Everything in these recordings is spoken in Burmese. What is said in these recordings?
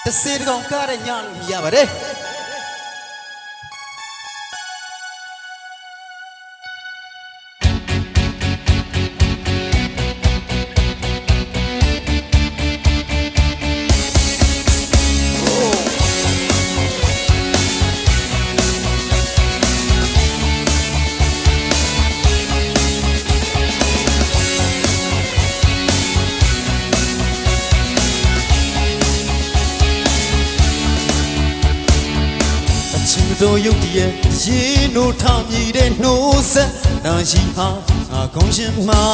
တစေတကောင်ကားတဲ့ညလို့ရပါတယ်တို့ရုပ်တည်းရေနိုးထမြည်တဲ့နှိုးဆက်နာရှိဟာငါကောင်းရှင်မှာ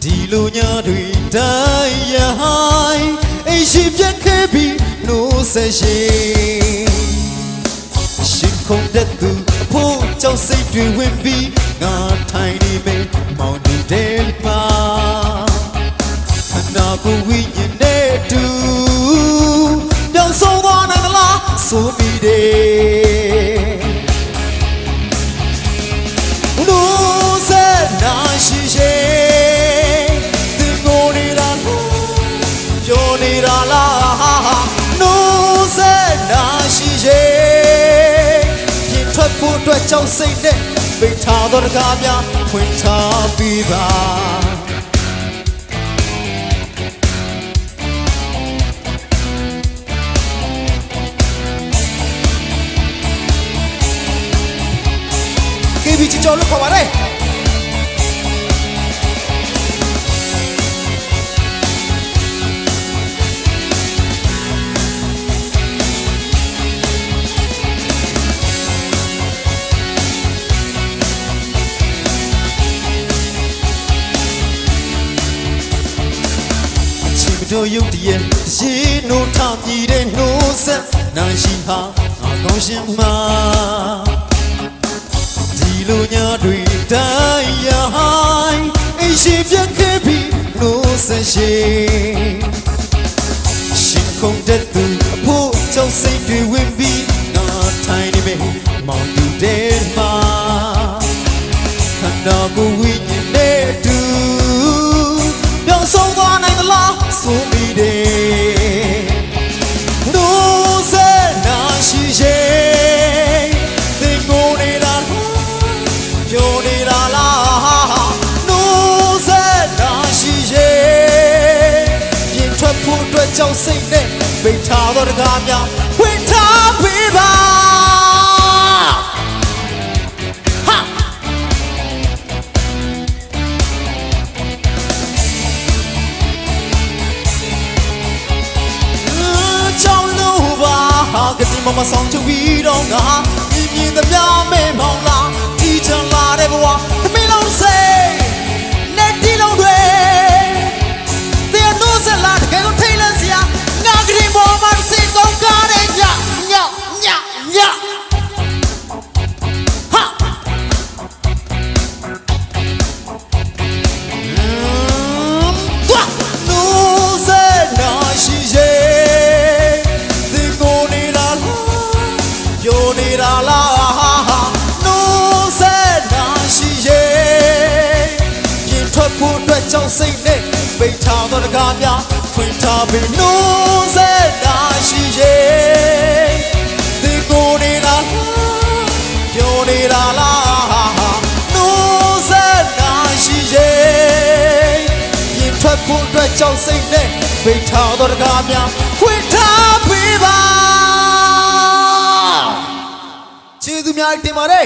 ဒီလိုညတွေတိုင်းရဟိုင်းအိမ်ရှိပြတ်ခဲ့ပြီးနှိုးဆက်ရှင်ခုန်တဲ့သူအဖို့ကြောင့်စိတ်တွေဝင်ပြီးငါထိုင်နေမယ်မောင်တူတဲ့မှာခန္ဓာကိုယ်ဝိညာဉ်နဲ့တူပြောင်းဆုံးသွားနိုင်သလားဆိုပြီးတယ်လို့စေနာရှိရှိသူကိုနေတာပြောနေတာလားလို့စေနာရှိရှိပြင်ထွက်ဖို့အတွက်ကြောက်စိတ်နဲ့ပိတ်ထားသောတကားများဖွင့်ထားပြီးပါKB ချီကျော်လို့ခေါ်ပါတယ်တို့ရုပ်တည်းရေနိုးထမြည်တဲ့နှိုးဆက်နာရှိဟာငါကောင်းရှင်မှာဒီလိုညတွေတိုင်းရဟိုင်းအိမ်ရှိပြတ်ခဲ့ပြီးနှိုးဆက်ရှင်ခုန်တဲ့သူအဖို့ကြောင့်စိတ်တွေဝင်ပြီးငါထိုင်နေမယ်မောင်တူတဲ့မှာခန္ဓာကိုယ်ဝိညာဉ်နဲ့တူပြောင်းဆုံးသွားနိုင်သလားဆိုပြီးတယ်လို့စေနာရှိရှိသင်ကိုနေတာပြောနေတာလားလို့စေနာရှိရှိပြင်ထွက်ဖို့အတွက်ကြောင့်စိတ်နဲ့ပိတ်ထားသောတကားများဖွင့်ထားပေးပါကတိမမဆောင်ချဝီတော့ငါမြင်သမျှမဲမောင်လာတီချန်လာတဲ့ဘဝသမီးလုံးစိတ်လက်တီလုံးတွေသေနိုးစလာတကယ်ကိုထိတ်လန့်စရာငါကတိမောမစိတ်ကောင်းကားတဲ့ညဟာနိုးစနာရှိရှိပြောနေတာလားနိုးစေနာရှိရဲ့ပြင်ထွက်ဖို့အတွက်ကြောင့်စိတ်နဲ့ပိတ်ထားသောတကားများဖွင့်ထားပြီးနိုးစေနာရှိရဲ့ဒီကိုနေတာပြောနေတာလားနိုးစေနာရှိရဲ့ပြင်ထွက်ဖို့အတွက်ကြောင့်စိတ်နဲ့ပိတ်ထားသောတကားများဖွင့်ထားပြီးပါကျေးဇူးများတင်ပါတယ်